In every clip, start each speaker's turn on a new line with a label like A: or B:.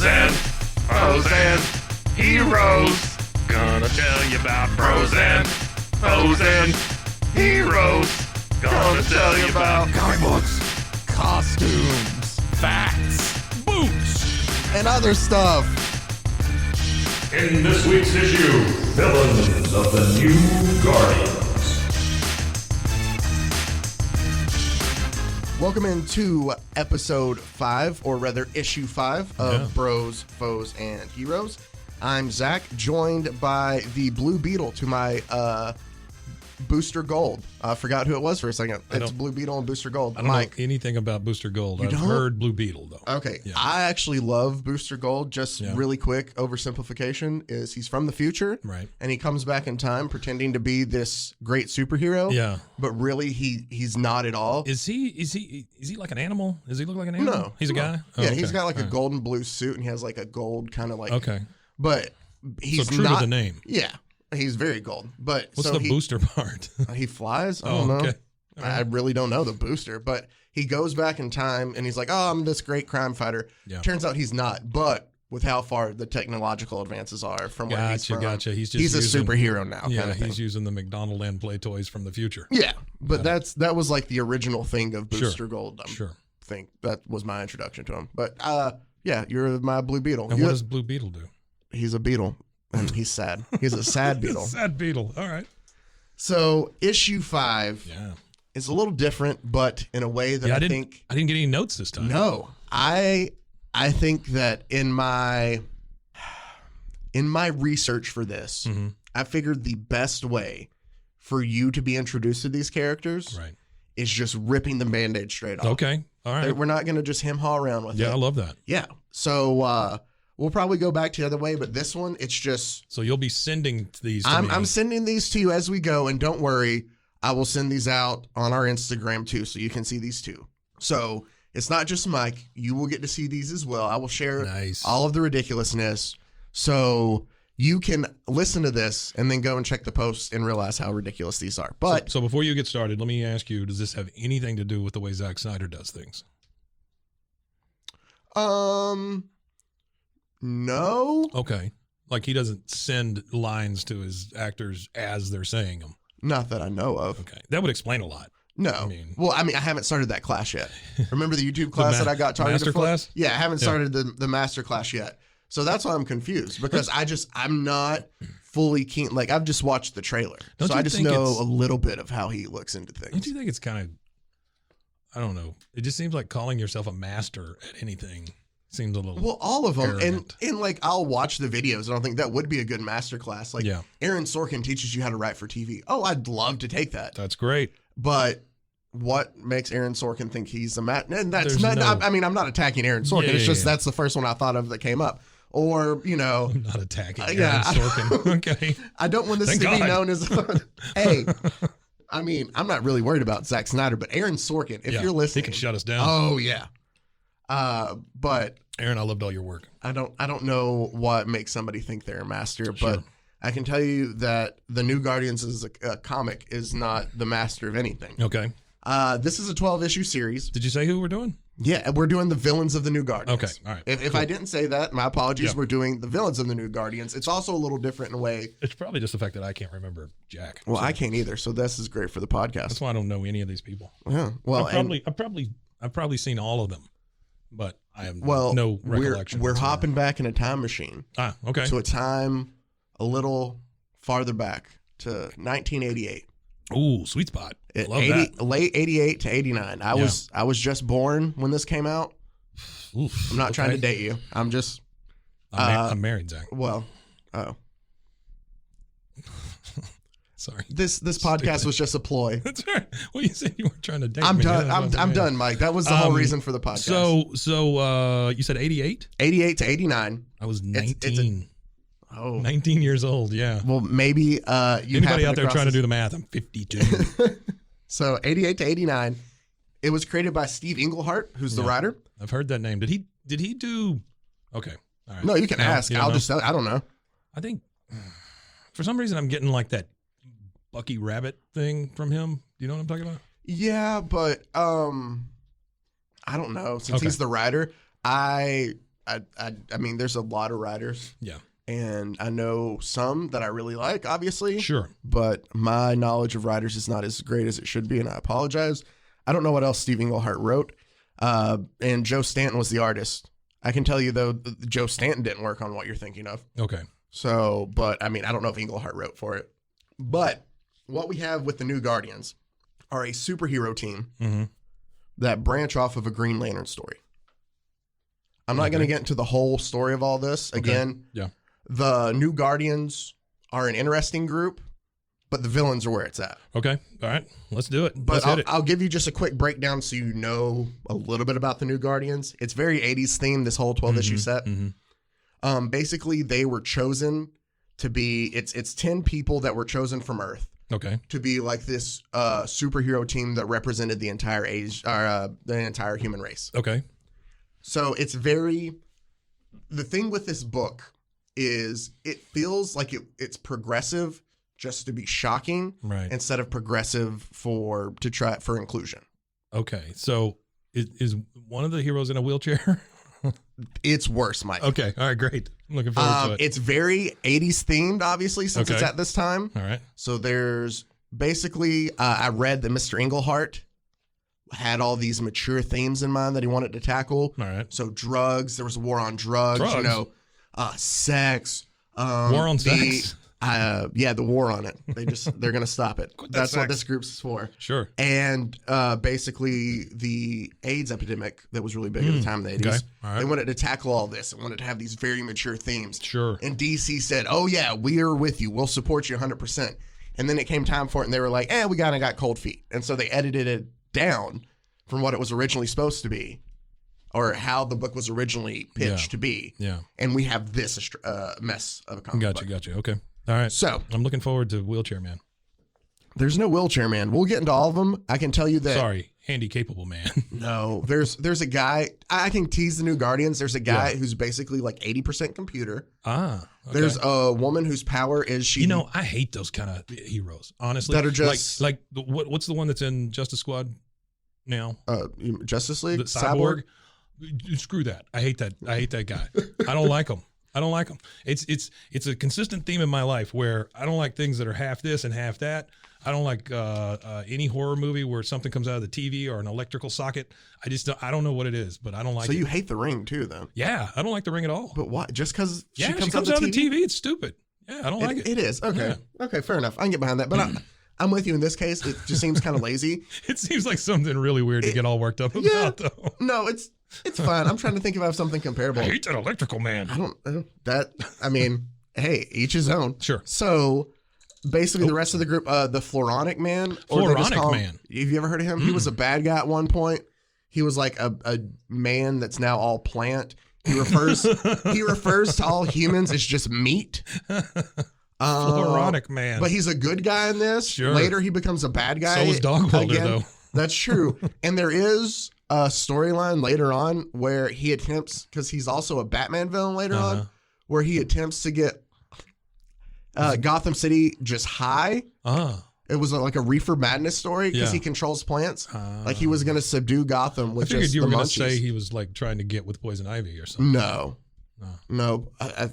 A: and heroes. Gonna tell you about pros and heroes. Gonna tell you about
B: comic books, costumes, facts, boots, and other stuff.
C: In this week's issue, Villains of the New Guardians.
B: Welcome into episode 5, or rather issue 5 of Bros, Foes, and Heroes. I'm Zach, joined by the Blue Beetle to my Booster Gold. I forgot who it was for a second. It's Blue Beetle and Booster Gold.
D: I don't know anything about Booster Gold. I've heard Blue Beetle, though.
B: Okay. Yeah. I actually love Booster Gold. Just really quick oversimplification is he's from the future.
D: Right.
B: And he comes back in time pretending to be this great superhero.
D: Yeah.
B: But really he's not at all.
D: Is he like an animal? Does he look like an animal?
B: No.
D: He's a guy?
B: Oh, yeah, he's got like a gold and blue suit and he has like a gold kind of like.
D: Okay.
B: But he's
D: so true
B: not,
D: to the name.
B: Yeah. He's very gold. But
D: what's the booster part?
B: He flies? I don't know.
D: Okay.
B: I really don't know the booster, but he goes back in time and he's like, oh, I'm this great crime fighter. Yeah. Turns out he's not, but with how far the technological advances are from where he's from.
D: Gotcha. He's
B: a superhero now.
D: Yeah,
B: kind of
D: he's using the McDonald land play toys from the future.
B: Yeah, but that was like the original thing of Booster Gold. I think that was my introduction to him. But yeah, you're my Blue Beetle.
D: And what does Blue Beetle do?
B: He's a beetle. And he's sad. He's a sad beetle.
D: Sad beetle. All right.
B: So issue 5 is a little different, but in a way that I didn't get
D: any notes this time.
B: No, I think that in my research for this, I figured the best way for you to be introduced to these characters is just ripping the Band-Aid straight off.
D: Okay. All right.
B: We're not going to just hem-haw around with it.
D: Yeah, I love that.
B: Yeah. So we'll probably go back to the other way, but this one, it's just...
D: So you'll be sending these to me.
B: I'm sending these to you as we go, and don't worry, I will send these out on our Instagram too, so you can see these too. So it's not just Mike. You will get to see these as well. I will share all of the ridiculousness, so you can listen to this and then go and check the post and realize how ridiculous these are. But
D: so before you get started, let me ask you, does this have anything to do with the way Zack Snyder does things?
B: No.
D: Okay. Like he doesn't send lines to his actors as they're saying them.
B: Not that I know of.
D: Okay. That would explain a lot.
B: No. I haven't started that class yet. Remember the YouTube class that I got targeted
D: master
B: for?
D: Class?
B: Yeah, I haven't started the master class yet. So that's why I'm confused because I'm not fully keen. Like I've just watched the trailer. So I just know a little bit of how he looks into things.
D: Don't you think it's kind of, I don't know. It just seems like calling yourself a master at anything seems a little
B: all of them
D: arrogant.
B: and like I'll watch the videos and I think that would be a good master class. Like Aaron Sorkin teaches you how to write for TV. Oh, I'd love to take that.
D: That's great.
B: But what makes Aaron Sorkin think he's a master? And that's not. I'm not attacking Aaron Sorkin. It's just that's the first one I thought of that came up. Or I'm
D: not attacking Aaron Sorkin. Okay.
B: I don't want this to be known as. Hey. I'm not really worried about Zack Snyder, but Aaron Sorkin, if you're listening,
D: he can shut us down.
B: Oh yeah. But
D: Aaron, I loved all your work.
B: I don't know what makes somebody think they're a master, but I can tell you that the New Guardians as a comic is not the master of anything.
D: Okay.
B: This is a 12-issue series.
D: Did you say who we're doing?
B: Yeah, we're doing the Villains of the New Guardians.
D: Okay, all right.
B: If I didn't say that, my apologies. Yeah. We're doing the Villains of the New Guardians. It's also a little different in a way.
D: It's probably just the fact that I can't remember Jack.
B: Well, I can't either, so this is great for the podcast.
D: That's why I don't know any of these people.
B: Yeah. Well,
D: I've probably seen all of them, but I have no recollection.
B: We're hopping back in a time machine.
D: Okay.
B: To a time a little farther back to 1988.
D: Ooh, sweet spot. Love that.
B: Late 88 to 89. I was just born when this came out.
D: Oof,
B: I'm not trying to date you. I'm just.
D: I'm married, Zach.
B: Well,
D: sorry.
B: This podcast was just a ploy.
D: That's right. Well, you said you weren't trying to date
B: I'm
D: me.
B: done. I'm done, Mike. That was the whole reason for the podcast.
D: So you said 88?
B: 88 to 89.
D: I was 19.
B: 19
D: 19 years old, yeah.
B: Well, maybe
D: anybody out there trying to do the math? I'm 52.
B: So 88 to 89. It was created by Steve Englehart, who's the writer.
D: I've heard that name. Did he do? Okay. All right.
B: No, you can ask. I'll just tell. I don't know.
D: I think for some reason I'm getting like that Bucky Rabbit thing from him. Do you know what I'm talking about?
B: Yeah, but I don't know. Since he's the writer, I I mean, there's a lot of writers.
D: Yeah.
B: And I know some that I really like, obviously.
D: Sure.
B: But my knowledge of writers is not as great as it should be, and I apologize. I don't know what else Steve Englehart wrote. And Joe Stanton was the artist. I can tell you, though, Joe Stanton didn't work on what you're thinking of.
D: Okay.
B: So, but I mean, I don't know if Englehart wrote for it. But what we have with the New Guardians are a superhero team that branch off of a Green Lantern story. I'm not going to get into the whole story of all this. Again, the New Guardians are an interesting group, but the villains are where it's at.
D: Okay. All right. Let's do it.
B: But I'll give you just a quick breakdown so you know a little bit about the New Guardians. It's very 80s themed, this whole 12-issue set. Basically, they were chosen to be, it's 10 people that were chosen from Earth.
D: Okay.
B: To be like this superhero team that represented the entire the entire human race.
D: Okay.
B: So it's the thing with this book is it feels like it's progressive just to be shocking,
D: right?
B: Instead of progressive for inclusion.
D: Okay. So is one of the heroes in a wheelchair?
B: It's worse, Mike.
D: Okay. All right. Great. I'm looking forward to it.
B: It's very 80s themed, obviously, since it's at this time.
D: All right.
B: So there's basically, I read that Mr. Englehart had all these mature themes in mind that he wanted to tackle.
D: All right.
B: So drugs, there was a war on drugs. You know, sex.
D: War on sex?
B: The war on it. They're going to stop it. That's what this group's for.
D: Sure.
B: And basically the AIDS epidemic that was really big at the time in the 80s.
D: Okay. All right.
B: They wanted to tackle all this and wanted to have these very mature themes.
D: Sure.
B: And DC said, oh yeah, we are with you. We'll support you 100%. And then it came time for it and they were like, we kind of got cold feet. And so they edited it down from what it was originally supposed to be, or how the book was originally pitched to be.
D: Yeah.
B: And we have this mess of a comic book.
D: Gotcha. Okay. All right.
B: So
D: I'm looking forward to Wheelchair Man.
B: There's no Wheelchair Man. We'll get into all of them. I can tell you that.
D: Sorry, handy capable man.
B: No, there's a guy. I can tease the New Guardians. There's a guy who's basically like 80% computer.
D: Okay.
B: There's a woman whose power is she.
D: You know, I hate those kind of heroes, honestly.
B: That are just
D: what's the one that's in Justice Squad now?
B: Justice League?
D: The Cyborg? Screw that. I hate that. I hate that guy. I don't like him. It's a consistent theme in my life where I don't like things that are half this and half that. I don't like any horror movie where something comes out of the TV or an electrical socket. I don't know what it is, but I don't like it.
B: So you hate The Ring too, then?
D: Yeah, I don't like The Ring at all.
B: But why? Just because
D: she comes out of the TV? It's stupid. Yeah, I don't like it.
B: It is. Okay.
D: Yeah.
B: Okay, fair enough. I can get behind that. But I'm with you in this case. It just seems kind of lazy.
D: It seems like something really weird to get all worked up about, though.
B: No, it's fine. I'm trying to think if I have something comparable.
D: I hate that electrical man.
B: I mean, hey, each his own.
D: Sure.
B: So basically the rest of the group, the Floronic Man.
D: Floronic Man.
B: Have you ever heard of him? He was a bad guy at one point. He was like a man that's now all plant. He refers to all humans as just meat.
D: Floronic Man.
B: But he's a good guy in this.
D: Sure.
B: Later he becomes a bad guy.
D: So is Dog Welder, though.
B: That's true. And there is a storyline later on where he attempts, because he's also a Batman villain later on, where he attempts to get Gotham City just high. It was like a reefer madness story because he controls plants. Like he was going to subdue Gotham with just the munchies. I figured you were going to say
D: he was like trying to get with Poison Ivy or something.
B: No.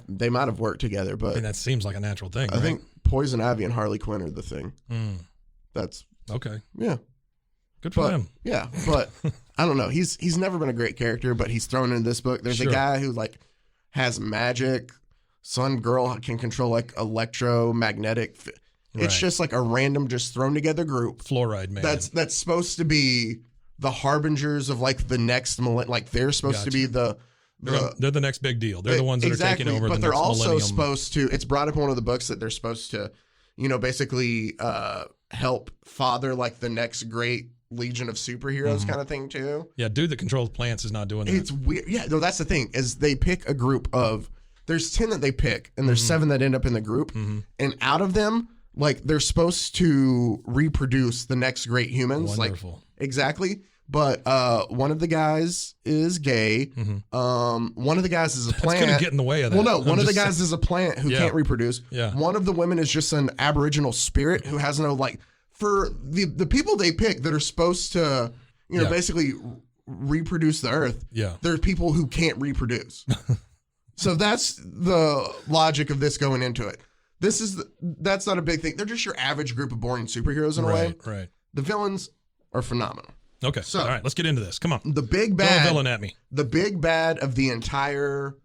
B: They might have worked together, but
D: that seems like a natural thing.
B: I think Poison Ivy and Harley Quinn are the thing. That's
D: okay.
B: Yeah.
D: Good for him.
B: Yeah, but I don't know. He's never been a great character, but he's thrown in this book. There's a guy who like has magic. Some girl can control like electromagnetic. It's just like a random, just thrown together group.
D: Fluoride Man.
B: That's supposed to be the harbingers of like the next millennium. Like they're supposed to be they're
D: the next big deal. They're the ones that are taking over.
B: But
D: the
B: they're
D: next
B: also
D: millennium.
B: supposed to. It's brought up in one of the books that they're supposed to, basically help father like the next great legion of superheroes kind of thing too.
D: Yeah, dude that controls plants is not doing that.
B: It's weird. Yeah, no, that's the thing is they pick a group of. There's 10 that they pick, and there's 7 that end up in the group, and out of them, like they're supposed to reproduce the next great humans.
D: Wonderful.
B: Like exactly. But one of the guys is gay. One of the guys is a plant.
D: That's gonna get in the way of that.
B: Well, no, one of the guys is a plant who can't reproduce.
D: Yeah.
B: One of the women is just an aboriginal spirit who has no like. For the people they pick that are supposed to, basically reproduce the earth.
D: Yeah.
B: There are people who can't reproduce. So that's the logic of this going into it. That's not a big thing. They're just your average group of boring superheroes in a way.
D: Right.
B: The villains are phenomenal.
D: Okay.
B: So,
D: all right, let's get into this. Come on.
B: The big bad.
D: Throw a villain at me.
B: The big bad of the entire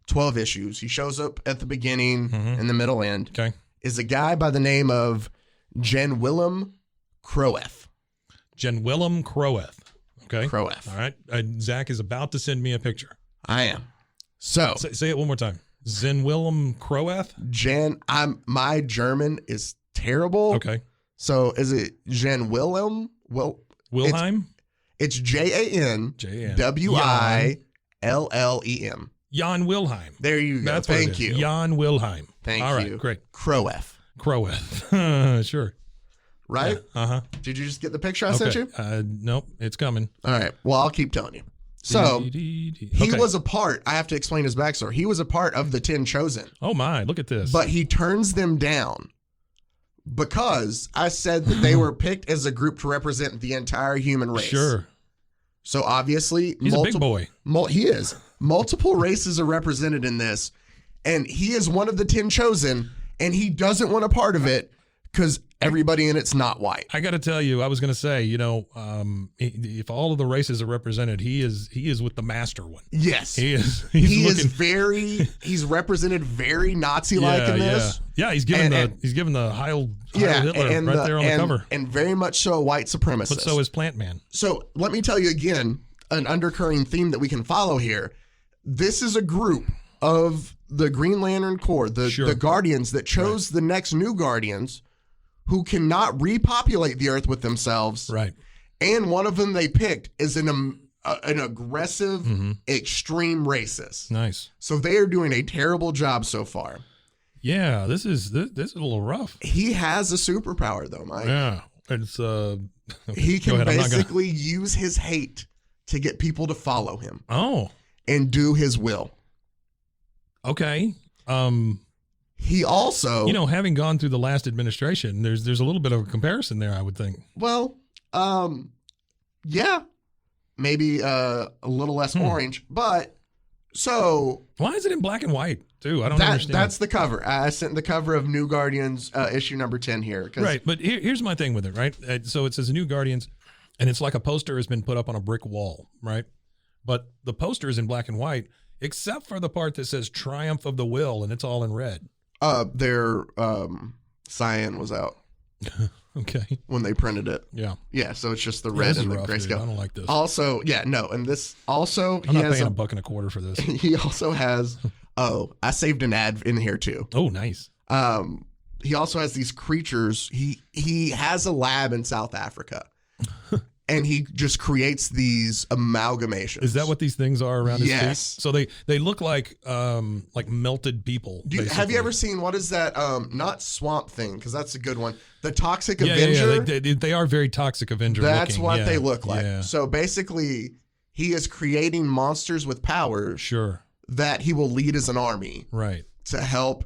B: 12 issues. He shows up at the beginning and the middle end.
D: Okay.
B: Is a guy by the name of Jen-Willem Croeth.
D: Jen-Willem Croeth. Okay.
B: Croeth.
D: All right. Zach is about to send me a picture.
B: I am. So
D: say it one more time. Jen-Willem Croeth.
B: My German is terrible.
D: Okay.
B: So is it Jen-Willem?
D: Wilhelm?
B: It's Jan-Willem.
D: Jan Wilhelm.
B: There you go.
D: That's
B: Thank you.
D: Jan Wilhelm.
B: Thank
D: All
B: you.
D: right, great.
B: Croeth.
D: Sure.
B: Right?
D: Yeah. Uh-huh.
B: Did you just get the picture I sent you?
D: Nope, it's coming.
B: All right. Well, I'll keep telling you. So he was a part, I have to explain his backstory. He was a part of the 10 Chosen.
D: Oh my, look at this.
B: But he turns them down because I said that they were picked as a group to represent the entire human race.
D: Sure.
B: So obviously,
D: he's a big boy.
B: He is. Multiple races are represented in this, and he is one of the 10 Chosen, and he doesn't want a part of it because everybody in it's not white.
D: I got to tell you, I was going to say, if all of the races are represented, he is with the master one.
B: Yes,
D: he is.
B: He's represented very Nazi-like in this.
D: Yeah, he's given the Heil Hitler right there on the cover,
B: and very much so a white supremacist.
D: But so is Plant Man.
B: So let me tell you again, an undercurrent theme that we can follow here. This is a group of the Green Lantern Corps, the Guardians that chose the next new Guardians, who cannot repopulate the earth with themselves.
D: Right.
B: And one of them they picked is an aggressive, extreme racist.
D: Nice.
B: So they are doing a terrible job so far.
D: Yeah, this is a little rough.
B: He has a superpower though, Mike.
D: Yeah. It's
B: he can basically use his hate to get people to follow him.
D: Oh.
B: And do his will.
D: Okay.
B: He also,
D: having gone through the last administration, there's a little bit of a comparison there, I would think.
B: Well, yeah, maybe a little less orange, but so
D: why is it in black and white too? I don't understand.
B: That's the cover. I sent the cover of New Guardians issue number 10 here.
D: Right, but here's my thing with it, right? So it says New Guardians, and it's like a poster has been put up on a brick wall, right? But the poster is in black and white, except for the part that says Triumph of the Will, and it's all in red.
B: Their cyan was out.
D: Okay.
B: When they printed it.
D: Yeah.
B: Yeah, so it's just the red and the grayscale.
D: I don't like this.
B: Also, and this also
D: I'm not paying $1.25 for this.
B: He also has I saved an ad in here too.
D: Oh, nice.
B: He also has these creatures. He has a lab in South Africa. And he just creates these amalgamations.
D: Is that what these things are around his feet?
B: Yes.
D: So they look like melted people.
B: Have you ever seen, what is that? Not Swamp Thing, because that's a good one. The Toxic Avenger.
D: Yeah. They are very Toxic Avenger.
B: That's
D: looking.
B: what they look like.
D: Yeah.
B: So basically, he is creating monsters with powers.
D: Sure.
B: That he will lead as an army.
D: Right.
B: To help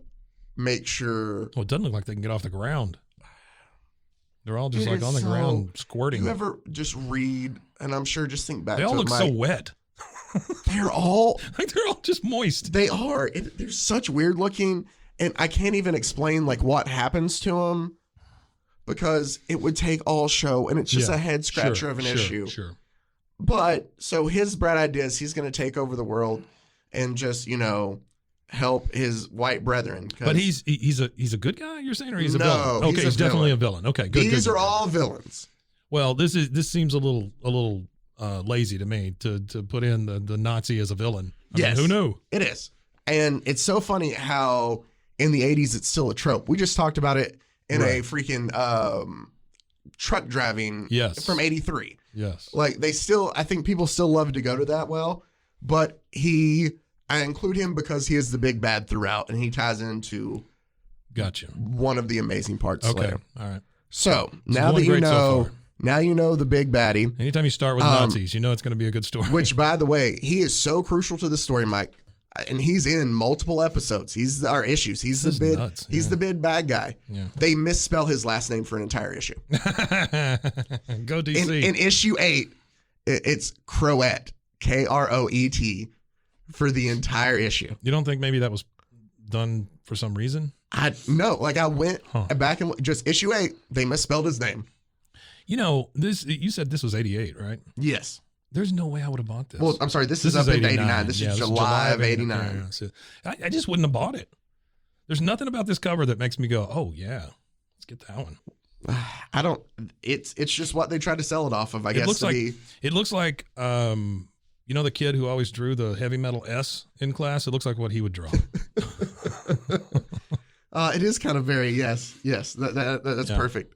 B: make sure.
D: Well, it doesn't look like they can get off the ground. They're all just on the ground squirting.
B: You ever just read, and I'm sure just think back to it.
D: They all look so wet.
B: They're all
D: just moist.
B: They are. They're such weird looking, and I can't even explain what happens to them because it would take all show, and it's just a head scratcher of an issue.
D: Sure.
B: But so his bright idea is he's going to take over the world and just help his white brethren.
D: But he's a good guy, you're saying, or he's a villain?
B: No,
D: Okay, he's definitely a villain. Okay, good.
B: These are all villains.
D: Well, this seems a little lazy to me to put in the Nazi as a villain. I mean, who knew?
B: It is, and it's so funny how in the 80s it's still a trope. We just talked about it in a freaking truck driving from 83.
D: Yes,
B: I think people still love to go to that well, but I include him because he is the big bad throughout, and he ties into one of the amazing parts.
D: Okay,
B: later.
D: All right.
B: So now that you know, the big baddie.
D: Anytime you start with Nazis, it's going to be a good story.
B: Which, by the way, he is so crucial to the story, Mike, and he's in multiple episodes. He's our issues. He's the big bad guy.
D: Yeah.
B: They misspell his last name for an entire issue.
D: Go DC.
B: In issue 8. It's Croet, Kroet, for the entire issue.
D: You don't think maybe that was done for some reason?
B: I went back and just issue 8. They misspelled his name.
D: You know, you said this was 88, right?
B: Yes.
D: There's no way I would have bought this.
B: Well, I'm sorry. This is up into 89. This is July of 89.
D: Yeah, so I just wouldn't have bought it. There's nothing about this cover that makes me go, oh, yeah, let's get that one.
B: I don't. It's just what they tried to sell it off of, I guess.
D: It looks like you know the kid who always drew the heavy metal S in class? It looks like what he would draw.
B: It is kind of very, yes. That's perfect.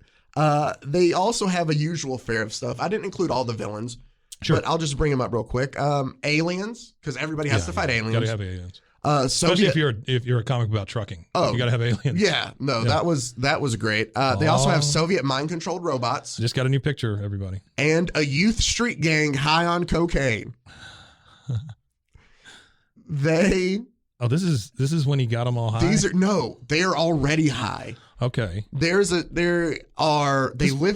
B: They also have a usual fare of stuff. I didn't include all the villains. Sure. But I'll just bring them up real quick. Aliens, because everybody has to fight aliens.
D: Gotta have aliens.
B: Especially
D: if you're a comic about trucking.
B: Oh,
D: you gotta have aliens.
B: Yeah, no, that was great. They also have Soviet mind-controlled robots.
D: Just got a new picture, everybody.
B: And a youth street gang high on cocaine.
D: This is when he got them all high.
B: They are already high.
D: Okay.
B: They live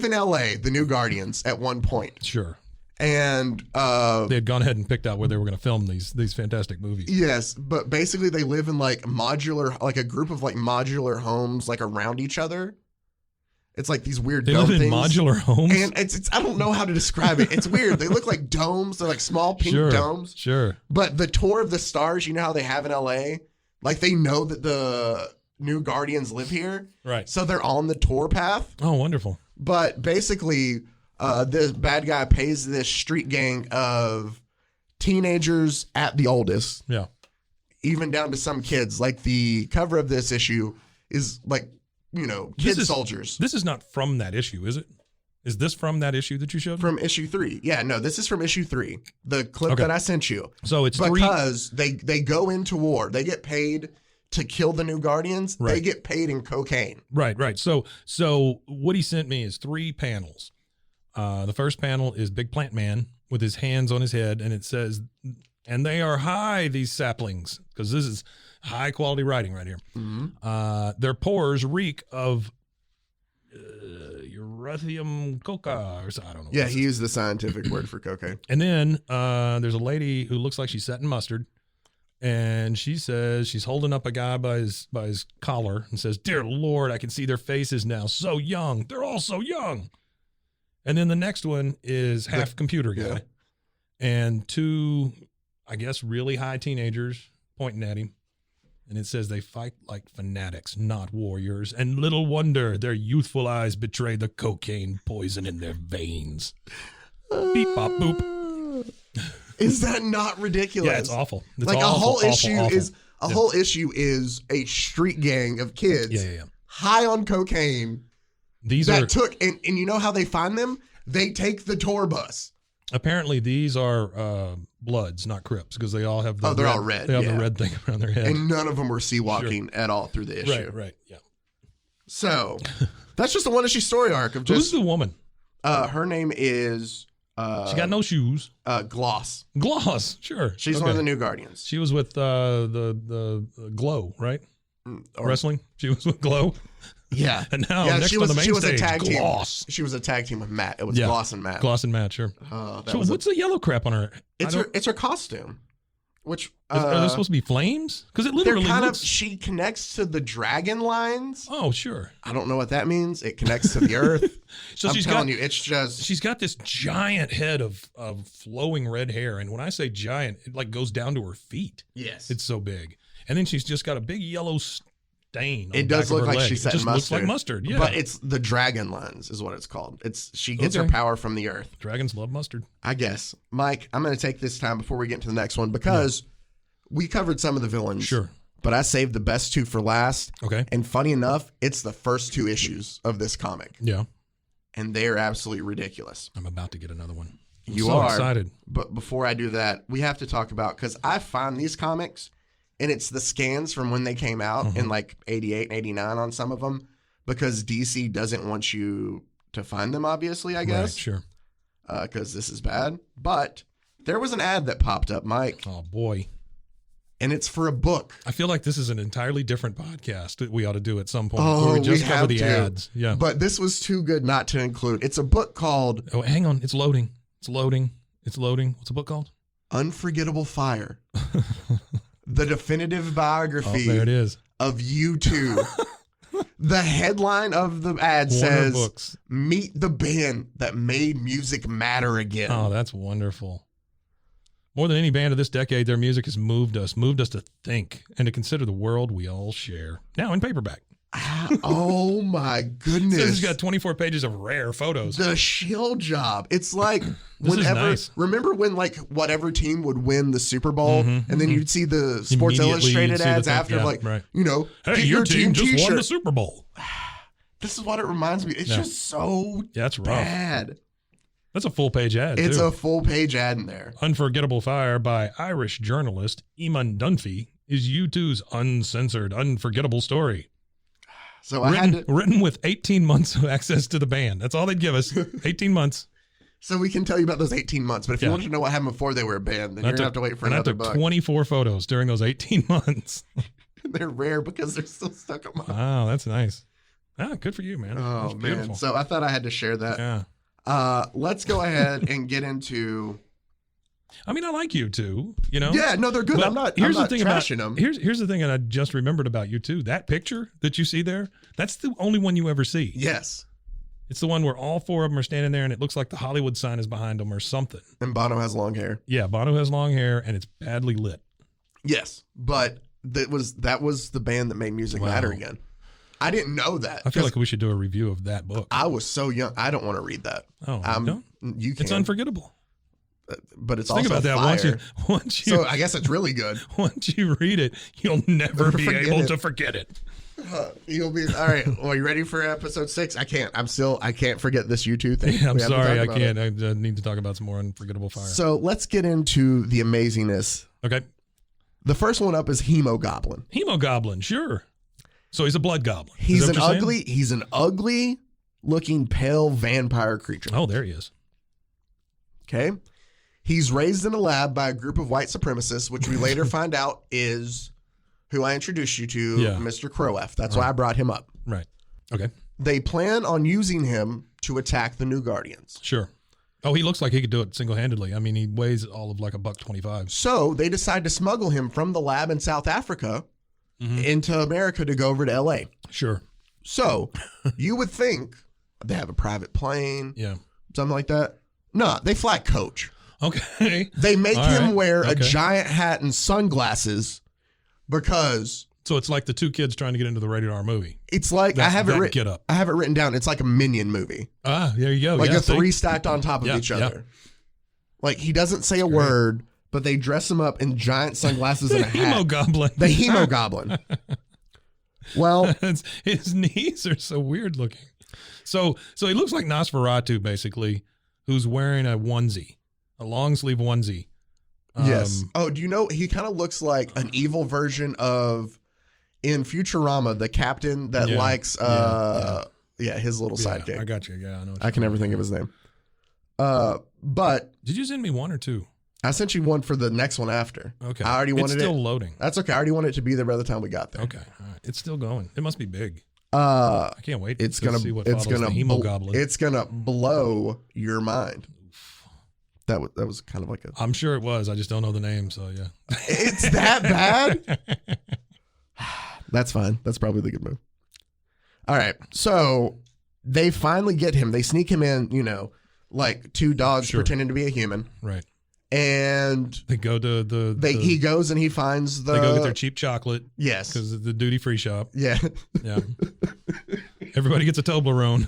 B: in LA, the New Guardians, at one point.
D: Sure.
B: And
D: they had gone ahead and picked out where they were going to film these fantastic movies.
B: Yes, but basically they live in like a group of like modular homes like around each other. It's like these weird dome things.
D: They live in modular homes?
B: And it's I don't know how to describe it. It's weird. They look like domes. They're like small pink domes.
D: Sure.
B: But the tour of the stars, you know how they have in LA? Like they know that the New Guardians live here.
D: Right.
B: So they're on the tour path.
D: Oh, wonderful.
B: But basically, this bad guy pays this street gang of teenagers at the oldest.
D: Yeah.
B: Even down to some kids. Like the cover of this issue is like, soldiers.
D: This is not from that issue, is it? Is this from that issue that you showed?
B: From issue 3. Yeah, no, this is from issue 3. The clip that I sent you.
D: So it's
B: because they go into war. They get paid to kill the New Guardians.
D: Right.
B: They get paid in cocaine.
D: Right. So what he sent me is 3 panels. The first panel is Big Plant Man with his hands on his head, and it says, and they are high, these saplings, because this is high quality writing right here. Mm-hmm. Their pores reek of urethrum coca, or so, I don't know.
B: Yeah, he used the scientific word for cocaine.
D: And then there's a lady who looks like she's setting mustard, and she says she's holding up a guy by his collar and says, "Dear Lord, I can see their faces now. So young. They're all so young." And then the next one is half computer guy, and 2, I guess, really high teenagers pointing at him. And it says they fight like fanatics, not warriors. And little wonder their youthful eyes betray the cocaine poison in their veins. Beep, bop, boop.
B: Is that not ridiculous?
D: Yeah, it's awful. It's
B: like
D: awful,
B: a whole
D: awful,
B: issue
D: awful.
B: is a whole issue is a street gang of kids high on cocaine.
D: These
B: and you know how they find them? They take the tour bus.
D: Apparently, these are Bloods, not Crips, because they all have the
B: they're all red.
D: They have the red thing around their head.
B: And none of them were sea walking at all through the issue.
D: Right, yeah.
B: So that's just a one issue story arc of just.
D: Who's the woman?
B: Her name is.
D: She got no shoes.
B: Gloss.
D: Gloss, sure.
B: She's one of the New Guardians.
D: She was with the Glow, right? Wrestling. She was with Glow.
B: Yeah.
D: And now next on the main
B: she was
D: stage,
B: a tag
D: Gloss.
B: team. She was a tag team with Matt. It was Gloss and Matt.
D: Gloss and Matt, sure. So what's the yellow crap on her?
B: It's her costume. Which
D: are there supposed to be flames? Because it literally looks.
B: She connects to the dragon lines.
D: Oh, sure.
B: I don't know what that means. It connects to the earth.
D: So
B: I'm telling you, it's just.
D: She's got this giant head of flowing red hair, and when I say giant, it like goes down to her feet.
B: Yes,
D: it's so big, and then she's just got a big yellow stain.
B: It does look like she's setting mustard.
D: Looks like mustard, yeah.
B: But it's the dragon lens, is what it's called. She gets her power from the earth.
D: Dragons love mustard,
B: I guess. Mike, I'm going to take this time before we get into the next one because we covered some of the villains.
D: Sure.
B: But I saved the best 2 for last.
D: Okay.
B: And funny enough, it's the first 2 issues of this comic.
D: Yeah.
B: And they're absolutely ridiculous.
D: I'm about to get another one. I'm
B: so
D: so excited.
B: But before I do that, we have to talk about, because I find these comics, and it's the scans from when they came out in like 88 and 89 on some of them, because DC doesn't want you to find them, obviously, I guess.
D: Right, sure.
B: Because this is bad. But there was an ad that popped up, Mike.
D: Oh, boy.
B: And it's for a book.
D: I feel like this is an entirely different podcast that we ought to do at some point.
B: Oh,
D: where we just cover
B: have
D: the
B: to.
D: ads. Yeah.
B: But this was too good not to include. It's a book called...
D: Oh, hang on. It's loading. It's loading. It's loading. What's the book called?
B: Unforgettable Fire. The definitive biography
D: there it is.
B: of U2. The headline of the ad
D: Warner
B: says,
D: Books.
B: "Meet the band that made music matter again."
D: Oh, that's wonderful. More than any band of this decade, their music has moved us to think and to consider the world we all share. Now in paperback.
B: Oh my goodness.
D: So it's got 24 pages of rare photos.
B: The shield job. It's like
D: This is nice.
B: remember when like whatever team would win the Super Bowl and then you'd see the Sports
D: Immediately
B: Illustrated
D: you'd see the
B: ads
D: thing,
B: after
D: yeah,
B: like,
D: right.
B: you know,
D: Hey,
B: get
D: your team just
B: t-shirt.
D: won the Super Bowl.
B: This is what it reminds me. It's just so
D: That's rough.
B: bad.
D: That's a full page ad.
B: It's
D: too.
B: a full page ad in there.
D: Unforgettable Fire by Irish journalist Eamon Dunphy is U2's uncensored, unforgettable story.
B: So I had to,
D: Written with 18 months of access to the band. That's all they'd give us. 18 months.
B: so we can tell you about those 18 months, but if you wanted to know what happened before they were a band, then you're gonna have to wait for another book.
D: 24 photos during those 18 months.
B: They're rare because they're still stuck on my.
D: Wow, that's nice. Ah, good for you, man.
B: Oh
D: That's
B: man!
D: beautiful.
B: So I thought I had to share that.
D: Yeah.
B: Let's go ahead and get into.
D: I mean, I like you too, you know?
B: Yeah, no, they're good.
D: But
B: I'm not
D: here's the thing
B: trashing
D: about,
B: them.
D: Here's the thing that I just remembered about you too. That picture that you see there, that's the only one you ever see.
B: Yes.
D: It's the one where all four of them are standing there and it looks like the Hollywood sign is behind them or something.
B: And Bono has long hair.
D: Yeah, Bono has long hair and it's badly lit.
B: Yes, but that was the band that made music matter again. I didn't know that.
D: I feel like we should do a review of that book.
B: I was so young. I don't want to read that.
D: Oh, no?
B: You can.
D: It's unforgettable.
B: But it's
D: Think
B: also
D: about that.
B: fire.
D: Once you
B: So I guess it's really good.
D: once you read it, you'll never be
B: Forget
D: able
B: it.
D: to forget it.
B: You'll be all right. Well, you ready for episode 6? I can't. I can't forget this U2 thing.
D: Yeah, I'm
B: We have to
D: sorry,
B: talk
D: I
B: about
D: can't.
B: it.
D: I need to talk about some more Unforgettable Fire.
B: So let's get into the amazingness.
D: Okay.
B: The first one up is Hemogoblin.
D: Hemogoblin, sure. So he's a blood goblin. Is
B: He's
D: that
B: an
D: what you're saying?
B: He's an ugly looking pale vampire creature.
D: Oh, there he is.
B: Okay. He's raised in a lab by a group of white supremacists, which we later find out is who I introduced you to,
D: Yeah.
B: Mr. Crowef. That's why I brought him up.
D: Right. Okay.
B: They plan on using him to attack the New Guardians.
D: Sure. Oh, he looks like he could do it single-handedly. I mean, he weighs all of like $125.
B: So they decide to smuggle him from the lab in South Africa into America to go over to LA.
D: Sure.
B: So you would think they have a private plane,
D: Yeah.
B: something like that. No, they fly coach.
D: Okay.
B: They make
D: All
B: him
D: right.
B: wear a
D: Okay.
B: giant hat and sunglasses because
D: So it's like the two kids trying to get into the rated R movie.
B: it's like
D: That-
B: I have
D: that
B: it
D: get up.
B: I have it written down. It's like a Minion movie,
D: Ah, there you go.
B: like
D: yeah,
B: the
D: see?
B: three stacked on top of
D: Yeah,
B: each
D: yeah.
B: other. Like he doesn't say a
D: great.
B: word, but they dress him up in giant sunglasses and a hat.
D: Hemogoblin.
B: The Hemogoblin. Well,
D: His knees are so weird looking. So he looks like Nosferatu, basically, who's wearing a onesie, a long sleeve onesie.
B: yes. Oh, do you know he kind of looks like an evil version of in Futurama, the captain that
D: Yeah,
B: likes his little
D: Yeah,
B: sidekick.
D: I got you. Yeah, I know.
B: I can never think of his name. But
D: Did you send me one or two?
B: I sent you one for the next one after.
D: Okay.
B: I already wanted
D: It's still
B: it.
D: loading.
B: That's okay. I already wanted it to be there by the time we got there.
D: Okay. All right. It's still going. It must be big.
B: I
D: can't wait
B: it's
D: to
B: gonna
D: see what
B: it's
D: follows
B: gonna
D: the Hemogoblin.
B: it's gonna blow your mind. That was kind of like a.
D: I'm sure it was. I just don't know the name, so yeah.
B: It's that bad. That's fine. That's probably the good move. All right. So they finally get him. They sneak him in, like two dogs
D: Sure.
B: pretending to be a human.
D: Right.
B: And
D: They go to
B: he goes and he finds the.
D: they go get their cheap chocolate
B: Yes.
D: because of the duty free shop.
B: Yeah.
D: Yeah. Everybody gets a Toblerone.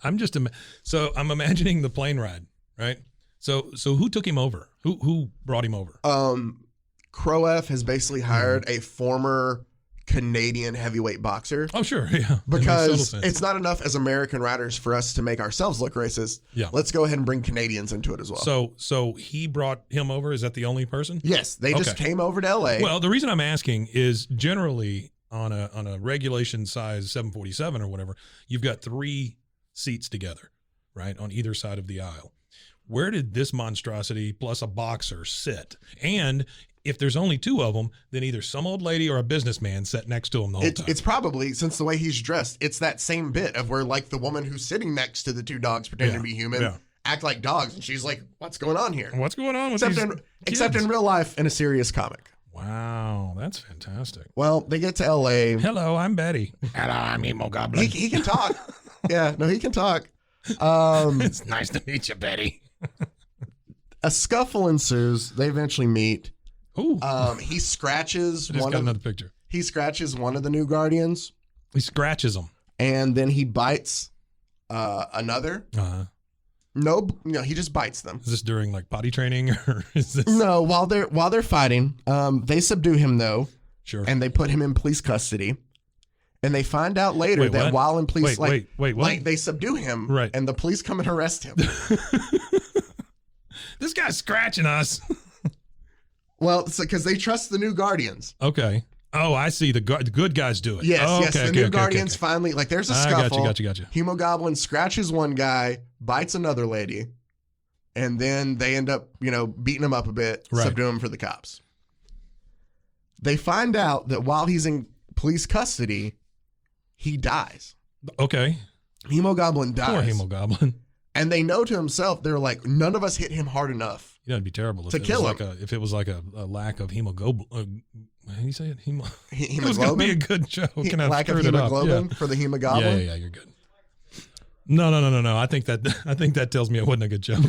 D: I'm imagining the plane ride, right? So who took him over? Who brought him over?
B: Crowef has basically hired a former Canadian heavyweight boxer
D: Oh, sure. Yeah. That makes
B: because
D: total sense.
B: it's not enough as American riders for us to make ourselves look racist.
D: Yeah.
B: Let's go ahead and bring Canadians into it as well.
D: So he brought him over. Is that the only person?
B: Yes, they just
D: Okay.
B: came over to LA.
D: Well, the reason I'm asking is generally on a regulation size 747 or whatever, you've got 3 seats together, right, on either side of the aisle. Where did this monstrosity plus a boxer sit? And if there's only 2 of them, then either some old lady or a businessman sat next to him the whole time.
B: It's probably, since the way he's dressed, it's that same bit of where like the woman who's sitting next to the 2 dogs pretending to be human
D: Yeah.
B: act like dogs. And she's like, what's going on here?
D: What's going on with
B: Except in real life, in a serious comic.
D: Wow, that's fantastic.
B: Well, they get to L.A.
D: Hello, I'm Betty.
A: Hello, I'm Emo Goblin.
B: He can talk. Yeah, no, he can talk.
D: It's nice to meet you, Betty.
B: A scuffle ensues. They eventually meet.
D: Ooh.
B: He scratches
D: another picture.
B: He scratches one of the new Guardians.
D: He scratches them.
B: And then he bites another.
D: Uh-huh.
B: No, he just bites them.
D: Is this during like potty training or is this?
B: No, while they're fighting, they subdue him though.
D: Sure.
B: And they put him in police custody. And they find out later
D: Wait,
B: that
D: what?
B: while in police,
D: wait, what?
B: like they subdue him,
D: right?
B: And the police come and arrest him.
D: This guy's scratching us.
B: Well, it's because they trust the new Guardians.
D: Okay. Oh, I see. The good guys do it.
B: Yes,
D: oh,
B: yes. The new Guardians finally, like, there's a scuffle.
D: Gotcha.
B: Hemogoblin scratches one guy, bites another lady, and then they end up, beating him up a bit, subdue him for the cops. They find out that while he's in police custody, he dies.
D: Okay.
B: Hemogoblin dies.
D: Poor Hemogoblin.
B: And they know to himself, they're like, none of us hit him hard enough.
D: It'd be terrible
B: to kill him.
D: If it was like a lack of hemoglobin. How do you say it?
B: Hemoglobin?
D: It was going to be a good joke.
B: Lack of hemoglobin for the hemogoblin?
D: Yeah, you're good. No. I think that tells me it wasn't a good joke.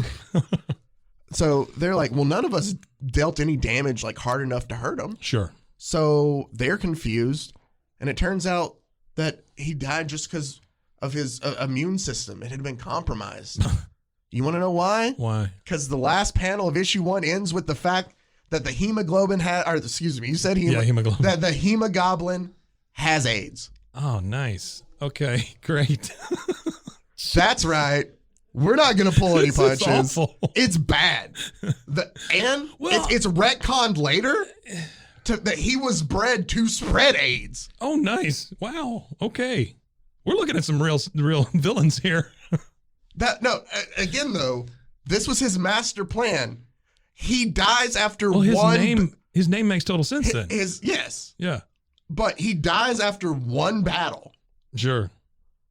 B: So they're like, well, none of us dealt any damage like hard enough to hurt him.
D: Sure.
B: So they're confused, and it turns out that he died just because of his immune system. It had been compromised. You want to know why?
D: Why?
B: Because the last panel of issue 1 ends with the fact that the hemoglobin you said
D: hemoglobin.
B: That the hemogoblin has AIDS.
D: Oh, nice. Okay, great.
B: That's right. We're not going to pull any punches. It's bad. It's retconned later that he was bred to spread AIDS.
D: Oh, nice. Wow. Okay. We're looking at some real villains here.
B: Again though, this was his master plan. He dies after
D: his name makes total sense then.
B: Yes.
D: Yeah.
B: But he dies after one battle.
D: Sure.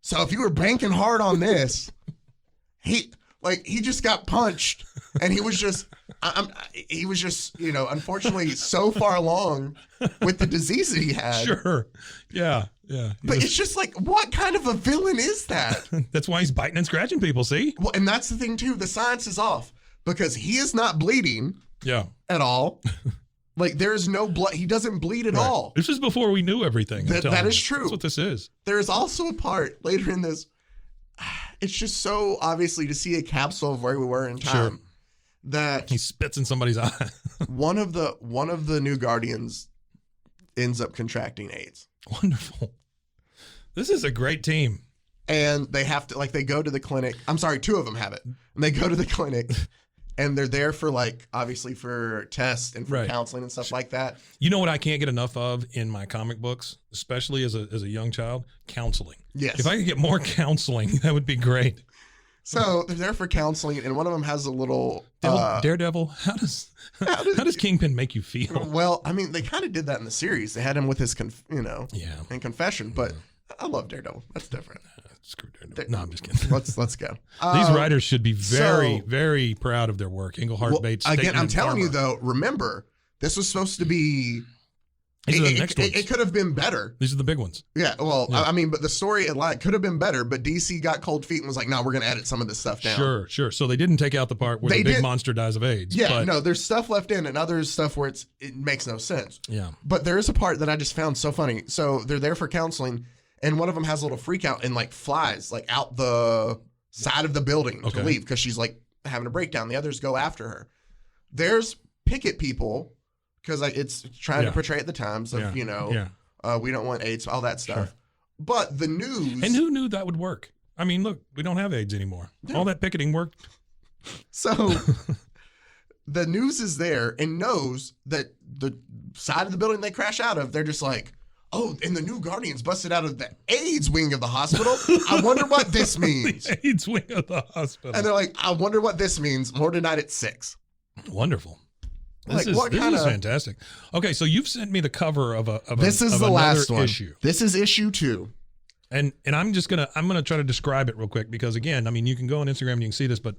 B: So if you were banking hard on this, he just got punched, and he was just unfortunately so far along with the disease that he had.
D: Sure. Yeah.
B: But it's just like, what kind of a villain is that?
D: That's why he's biting and scratching people, see?
B: Well, and that's the thing too. The science is off because he is not bleeding at all. Like, there is no blood. He doesn't bleed at all.
D: This is before we knew everything.
B: That is true.
D: That's what this is.
B: There is also a part later in this. It's just so obviously to see a capsule of where we were in time.
D: Sure.
B: That
D: he spits in somebody's eye.
B: one of the new Guardians ends up contracting AIDS.
D: Wonderful. This is a great team.
B: And they have to, they go to the clinic. I'm sorry, 2 of them have it. And they go to the clinic, and they're there for, obviously for tests and for counseling and stuff like that.
D: You know what I can't get enough of in my comic books, especially as a young child? Counseling.
B: Yes.
D: If I could get more counseling, that would be great.
B: So they're there for counseling, and one of them has a little
D: Daredevil. How does Kingpin make you feel?
B: Well, I mean, they kind of did that in the series. They had him with his in confession, but I love Daredevil. That's different.
D: Screw Daredevil. No, I'm just kidding.
B: Let's go.
D: These writers should be very, very proud of their work. Englehart Bates.
B: Again, I'm telling you though. Remember, this was supposed to be.
D: These are the next ones.
B: It could have been better.
D: These are the big ones.
B: Yeah, well, yeah. I mean, but the story could have been better, but DC got cold feet and was like, no, we're going to edit some of this stuff down.
D: Sure. So they didn't take out the part where the big monster dies of AIDS.
B: Yeah, no, there's stuff left in and other stuff where it makes no sense.
D: Yeah.
B: But there is a part that I just found so funny. So they're there for counseling, and one of them has a little freak out and flies out the side of the building to leave because she's having a breakdown. The others go after her. There's picket people. Because it's trying to portray at the times of, we don't want AIDS, all that stuff. Sure. But the news...
D: And who knew that would work? I mean, look, we don't have AIDS anymore. Yeah. All that picketing worked.
B: So the news is there and knows that the side of the building they crash out of, they're just like, oh, and the new Guardians busted out of the AIDS wing of the hospital. I wonder what this means.
D: The AIDS wing of the hospital.
B: And they're like, I wonder what this means. More tonight at 6.
D: Wonderful. This is fantastic. Okay, so you've sent me the cover of
B: this is the last one.
D: Issue.
B: This is issue 2.
D: And I'm gonna try to describe it real quick because again, I mean, you can go on Instagram and you can see this, but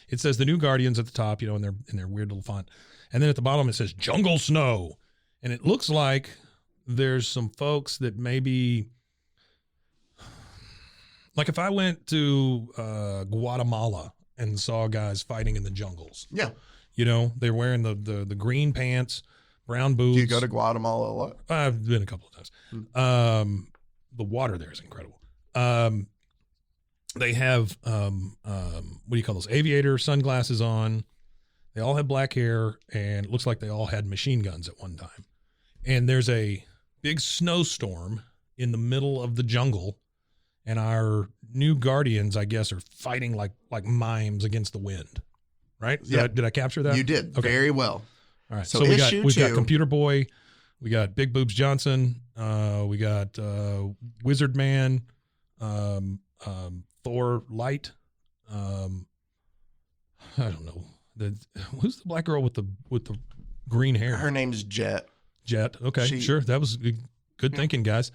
D: it says the new Guardians at the top, in their weird little font. And then at the bottom, it says Jungle Snow. And it looks like there's some folks that maybe, like if I went to Guatemala and saw guys fighting in the jungles.
B: Yeah.
D: They're wearing the green pants, brown boots.
B: Do you go to Guatemala a lot?
D: I've been a couple of times. The water there is incredible. They have, what do you call those? Aviator sunglasses on. They all have black hair, and it looks like they all had machine guns at one time. And there's a big snowstorm in the middle of the jungle, and our new Guardians, I guess, are fighting like mimes against the wind. Right?
B: Yeah.
D: Did I capture that?
B: You did. Okay. Very well.
D: All right.
B: So
D: we've
B: issue
D: got Computer Boy, we got Big Boobs Johnson, we got Wizard Man, Thor Light. I don't know. Who's the black girl with the green hair?
B: Her name's Jet.
D: Jet. Okay, sure. That was good thinking, guys.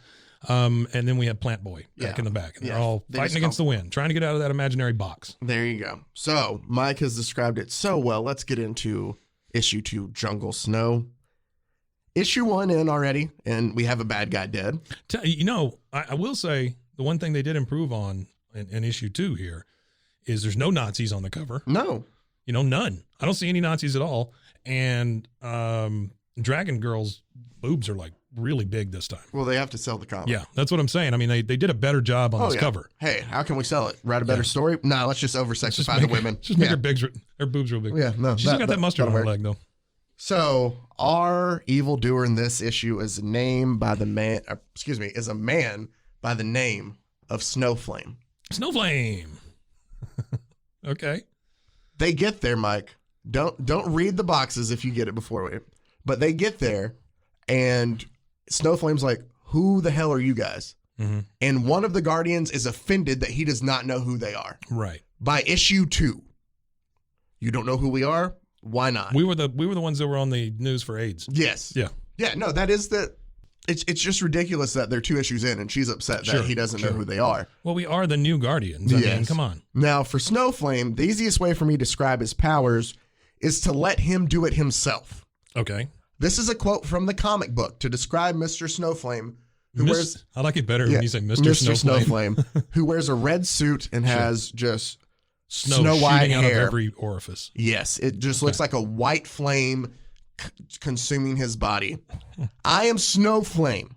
D: And then we have Plant Boy back in the back. And they're all fighting against the wind, trying to get out of that imaginary box.
B: There you go. So Mike has described it so well. Let's get into issue 2, Jungle Snow. Issue 1 in already, and we have a bad guy dead.
D: I will say the one thing they did improve on in issue 2 here is there's no Nazis on the cover.
B: No.
D: None. I don't see any Nazis at all. And Dragon Girl's boobs are like really big this time.
B: Well, they have to sell the comic.
D: Yeah, that's what I'm saying. I mean, they did a better job on this cover.
B: Hey, how can we sell it? Write a better story? No, let's just over-sexify the women.
D: Just make her boobs real big.
B: Yeah, no.
D: She's got that mustard on her leg, though.
B: So our evildoer in this issue is a man by the name of Snowflame.
D: Snowflame. Okay.
B: They get there, Mike. Don't read the boxes if you get it before we. But they get there, and Snowflame's like, "Who the hell are you guys?" Mm-hmm. And one of the Guardians is offended that he does not know who they are.
D: Right.
B: By issue 2, you don't know who we are. Why not?
D: We were the ones that were on the news for AIDS.
B: Yes.
D: Yeah.
B: Yeah. No, that is the. It's just ridiculous that they're 2 issues in, and she's upset that he doesn't know who they are.
D: Well, we are the new Guardians. I mean, come on.
B: Now, for Snowflame, the easiest way for me to describe his powers is to let him do it himself.
D: Okay.
B: This is a quote from the comic book to describe Mr. Snowflame, who wears.
D: I like it better when you say Mr.
B: Snowflame, who wears a red suit and has just
D: snow
B: white
D: shooting
B: hair
D: out of every orifice.
B: Yes, it just looks like a white flame consuming his body. I am Snowflame.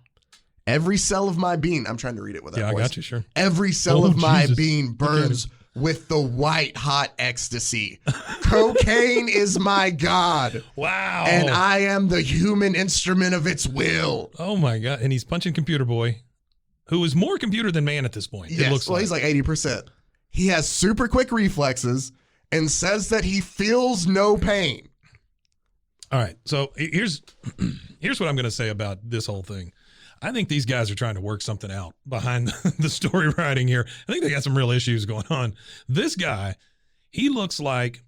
B: Every cell of my being. I'm trying to read it with that voice.
D: I got you, sure.
B: Every cell of my being burns with the white hot ecstasy. Cocaine is my god.
D: Wow.
B: And I am the human instrument of its will.
D: Oh my God. And he's punching Computer Boy, who is more computer than man at this point.
B: Yes,
D: it looks
B: he's like 80%. He has super quick reflexes and says that he feels no pain.
D: All right. So here's what I'm going to say about this whole thing. I think these guys are trying to work something out behind the story writing here. I think they got some real issues going on. This guy, he looks like,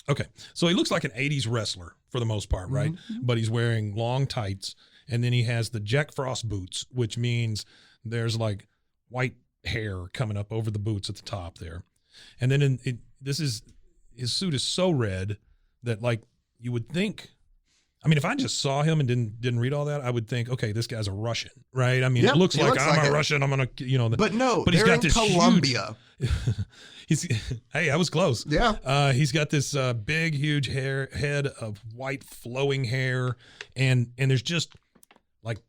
D: okay, so he looks like an 80s wrestler for the most part, right? Mm-hmm. But he's wearing long tights, and then he has the Jack Frost boots, which means there's like white hair coming up over the boots at the top there. And then his suit is so red that like you would think, I mean, if I just saw him and didn't read all that, I would think, okay, this guy's a Russian, right? I mean, it looks like I'm a Russian. I'm gonna,
B: But no,
D: but he's got this
B: Colombia.
D: Hey, I was close.
B: Yeah.
D: He's got this big, huge head of white flowing hair, and there's just like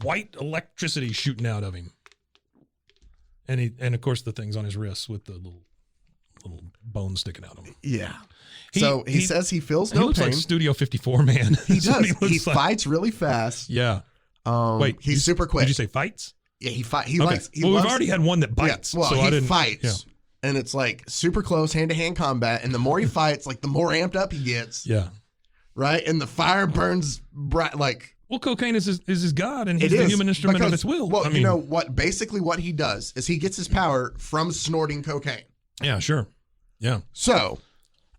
D: white electricity shooting out of him, and of course the things on his wrists with the little bones sticking out of him.
B: Yeah. So he says he feels no
D: he looks
B: pain.
D: Like Studio 54 man.
B: He does. He fights really fast.
D: Yeah.
B: Wait, he's super quick.
D: Did you say fights?
B: Yeah, he fights. He
D: okay.
B: likes. He
D: well,
B: loves,
D: we've already had one that bites.
B: Yeah, well,
D: so
B: he fights, and it's like super close hand-to-hand combat. And the more he fights, like the more amped up he gets.
D: Yeah.
B: Right, and the fire burns bright. Like,
D: well, cocaine is his god, and he's the human instrument of its will.
B: Well, you know what? Basically, what he does is he gets his power from snorting cocaine.
D: Yeah, sure. Yeah.
B: So,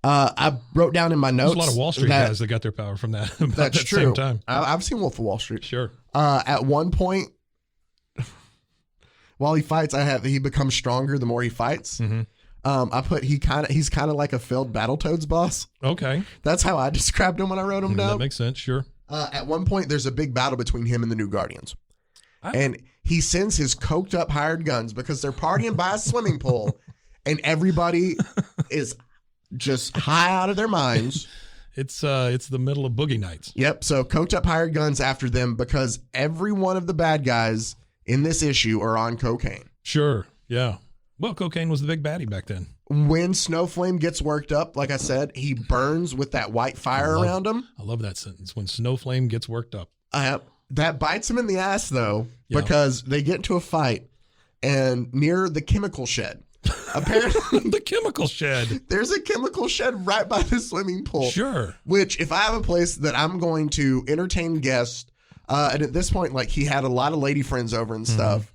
B: I wrote down in my notes.
D: There's a lot of Wall Street guys that got their power from that.
B: That's
D: that
B: true.
D: Same time.
B: I've seen Wolf of Wall Street.
D: Sure.
B: At one point, while he fights, he becomes stronger the more he fights. Mm-hmm. I put he's kind of like a failed Battletoads boss.
D: Okay.
B: That's how I described him when I wrote him down.
D: That makes sense, sure.
B: At one point, there's a big battle between him and the New Guardians. And he sends his coked up hired guns because they're partying by a swimming pool and everybody is just high out of their minds.
D: It's the middle of Boogie Nights.
B: Yep. So coked up hired guns after them because every one of the bad guys in this issue are on cocaine.
D: Sure. Yeah. Well, cocaine was the big baddie back then.
B: When Snowflame gets worked up, like I said, he burns with that white fire around him.
D: I love that sentence. When Snowflame gets worked up.
B: That bites him in the ass, though, because they get into a fight and near the chemical shed. Apparently,
D: the chemical shed.
B: There's a chemical shed right by the swimming pool.
D: Sure.
B: Which, if I have a place that I'm going to entertain guests, and at this point, like he had a lot of lady friends over and stuff.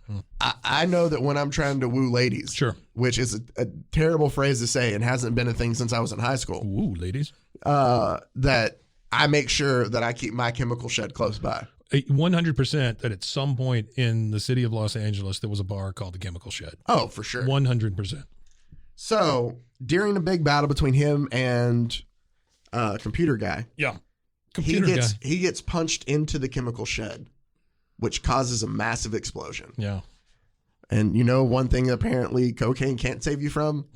B: I know that when I'm trying to woo ladies,
D: sure,
B: which is a terrible phrase to say and hasn't been a thing since I was in high school.
D: Woo ladies.
B: That I make sure that I keep my chemical shed close by.
D: 100% that at some point in the city of Los Angeles, there was a bar called the Chemical Shed.
B: Oh, for sure.
D: 100%.
B: So during a big battle between him and computer guy.
D: Yeah.
B: He gets punched into the chemical shed, which causes a massive explosion.
D: Yeah.
B: And one thing apparently cocaine can't save you from?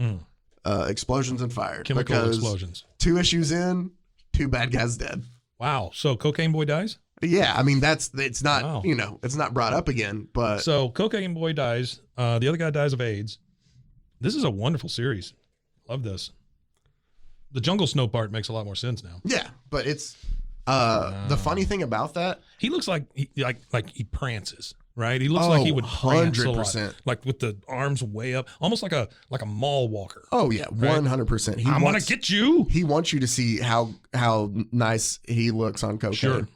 B: Explosions and fire.
D: Chemical explosions.
B: 2 issues in, 2 bad guys dead.
D: Wow. So Cocaine Boy dies?
B: Yeah, I mean it's not it's not brought up again, but
D: so Cocaine Boy dies. The other guy dies of AIDS. This is a wonderful series. Love this. The Jungle Snow part makes a lot more sense now.
B: Yeah, but it's the funny thing about that,
D: he looks like he prances, right? He looks like he would prance 100%, like with the arms way up, almost like a mall walker.
B: Oh yeah, 100%.
D: I'm gonna get you.
B: He wants you to see how nice he looks on cocaine. Sure.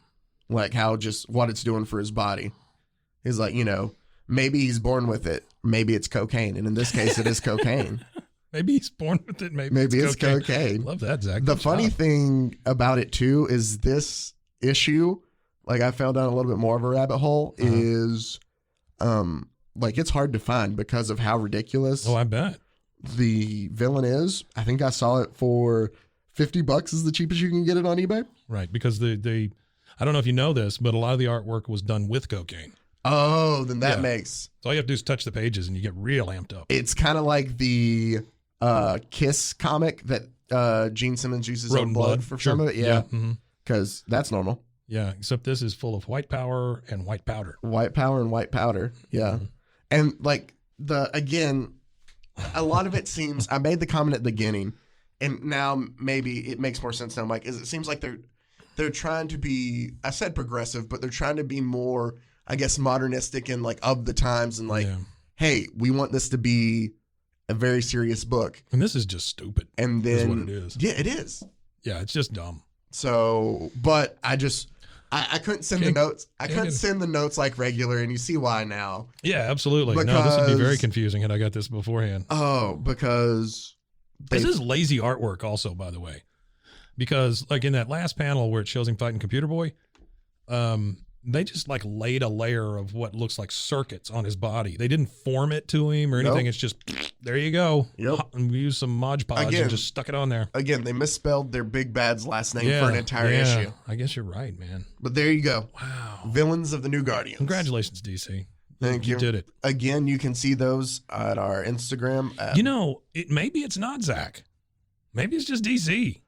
B: Like how just what it's doing for his body. He's like, maybe he's born with it. Maybe it's cocaine. And in this case, it is cocaine.
D: Maybe he's born with it. Maybe
B: it's cocaine.
D: Love that, Zach.
B: The funny thing about it, too, is this issue, like I fell down a little bit more of a rabbit hole, is like it's hard to find because of how ridiculous.
D: Oh, I bet.
B: The villain is. I think I saw it for $50 is the cheapest you can get it on eBay.
D: Right. Because I don't know if you know this, but a lot of the artwork was done with cocaine.
B: Oh, then that makes.
D: So all you have to do is touch the pages and you get real amped up.
B: It's kind of like the Kiss comic that Gene Simmons uses on blood for some of it. Yeah. Because that's normal.
D: Yeah. Except this is full of white power and white powder.
B: White power and white powder. Yeah. And like again, a lot of it seems, I made the comment at the beginning and now maybe it makes more sense now, Mike, is it seems like they're trying to be, I said progressive, but they're trying to be more, I guess, modernistic and like of the times and like, hey, we want this to be a very serious book.
D: And this is just stupid.
B: And then,
D: is what it is.
B: Yeah, it is.
D: Yeah, it's just dumb.
B: So, but I couldn't send the notes. I couldn't send the notes like regular, and you see why now.
D: Yeah, absolutely. No, this would be very confusing had I got this beforehand.
B: Oh, because
D: this is lazy artwork also, by the way. Because like in that last panel where it shows him fighting Computer Boy, they just like laid a layer of what looks like circuits on his body. They didn't form it to him or anything. Nope. It's just, there you go.
B: Yep.
D: And we used some Mod Podge and just stuck it on there.
B: Again, they misspelled their big bad's last name for an entire issue.
D: I guess you're right, man.
B: But there you go.
D: Wow.
B: Villains of the New Guardians.
D: Congratulations, DC.
B: Thank you.
D: You did it.
B: Again, you can see those at our Instagram.
D: Maybe it's not Zach. Maybe it's just DC.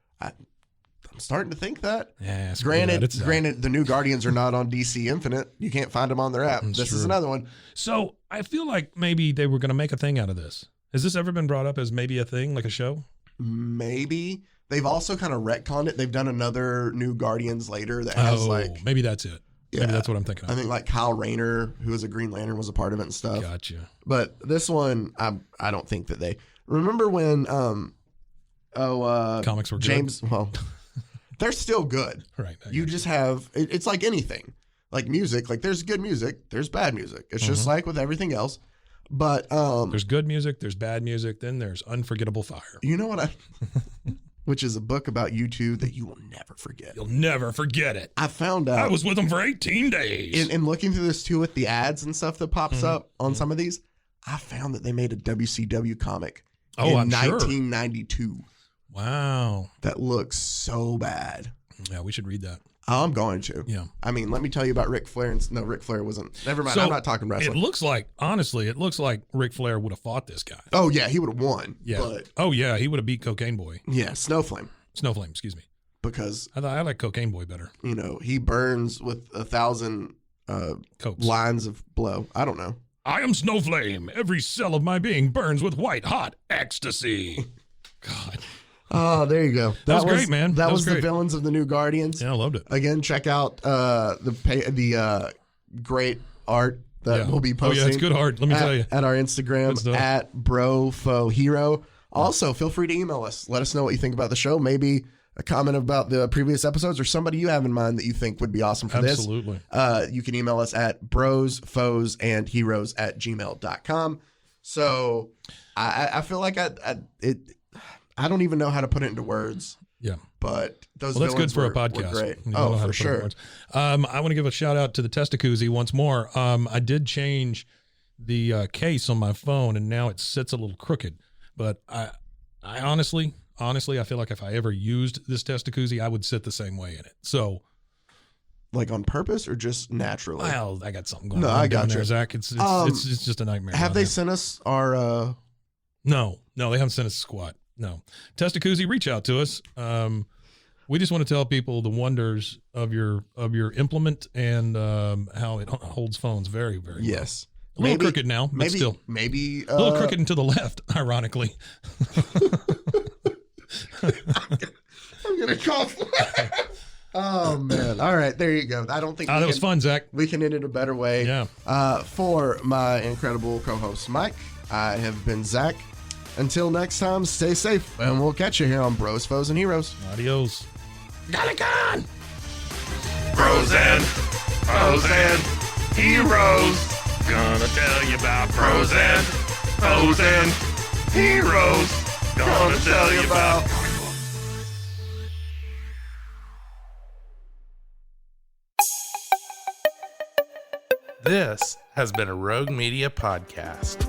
B: I'm starting to think that.
D: Yeah,
B: granted, the New Guardians are not on DC Infinite. You can't find them on their app. This is another one.
D: So I feel like maybe they were going to make a thing out of this. Has this ever been brought up as maybe a thing, like a show?
B: Maybe. They've also kind of retconned it. They've done another New Guardians later that has
D: maybe that's it. Yeah, maybe that's what I'm thinking of.
B: I think like Kyle Rayner, who was a Green Lantern, was a part of it and stuff.
D: Gotcha.
B: But this one, I don't think that they remember when
D: comics were good.
B: James. Well, they're still good.
D: Right.
B: You just have it's like anything, like music. Like there's good music, there's bad music. It's just like with everything else. But
D: there's good music, there's bad music, then there's Unforgettable Fire.
B: You know what which is a book about you two that you will never forget.
D: You'll never forget it.
B: I found out.
D: I was with them for 18 days.
B: In looking through this too with the ads and stuff that pops up on some of these, I found that they made a WCW comic
D: in
B: I'm
D: 1992.
B: Sure.
D: Wow.
B: That looks so bad.
D: Yeah, we should read that.
B: Oh, I'm going to.
D: Yeah.
B: I mean, let me tell you about Ric Flair. No, Ric Flair wasn't. Never mind.
D: So
B: I'm not talking wrestling.
D: It looks like, honestly, Ric Flair would have fought this guy.
B: Oh, yeah. He would have won.
D: Yeah.
B: But,
D: oh, yeah. He would have beat Cocaine Boy.
B: Yeah. Snowflame.
D: Excuse me.
B: Because
D: I like Cocaine Boy better.
B: You know, he burns with 1,000 lines of blow. I don't know.
D: I am Snowflame. Every cell of my being burns with white hot ecstasy. God.
B: Oh, there you go.
D: That was great, man.
B: That was the Villains of the New Guardians.
D: Yeah, I loved it.
B: Again, check out the great art that we'll be posting.
D: Oh, yeah, it's good art. Let me tell you.
B: At our Instagram, at BroFoHero. Also, feel free to email us. Let us know what you think about the show. Maybe a comment about the previous episodes or somebody you have in mind that you think would be awesome for this.
D: Absolutely.
B: You can email us at brosfoesandheroes@gmail.com. So I feel like I don't even know how to put it into words.
D: Yeah.
B: But those
D: that's good for a podcast.
B: Were great. Oh, for sure.
D: I want to give a shout out to the Testacuzzi once more. I did change the case on my phone, and now it sits a little crooked. But I honestly, I feel like if I ever used this Testacuzzi, I would sit the same way in it. So,
B: like on purpose or just naturally?
D: Well, I got something going on.
B: I got
D: down
B: you.
D: there, Zach. It's just a nightmare.
B: Have they sent us our?
D: No, they haven't sent us a squat. No, Testacuzzi, reach out to us. We just want to tell people the wonders of your implement and how it holds phones very, very well.
B: Yes.
D: A little crooked now, but still.
B: Maybe
D: a little crooked and to the left, ironically.
B: I'm gonna cough. Oh man! All right, there you go. I don't think
D: that was fun, Zach.
B: We can end it a better way.
D: Yeah.
B: For my incredible co-host Mike, I have been Zach. Until next time, stay safe, and we'll catch you here on Bros, Foes, and Heroes.
D: Adios.
A: Got it gone. Bros and foes and heroes. Gonna tell you about bros and foes and heroes. Gonna tell you about.
E: This has been a Rogue Media podcast.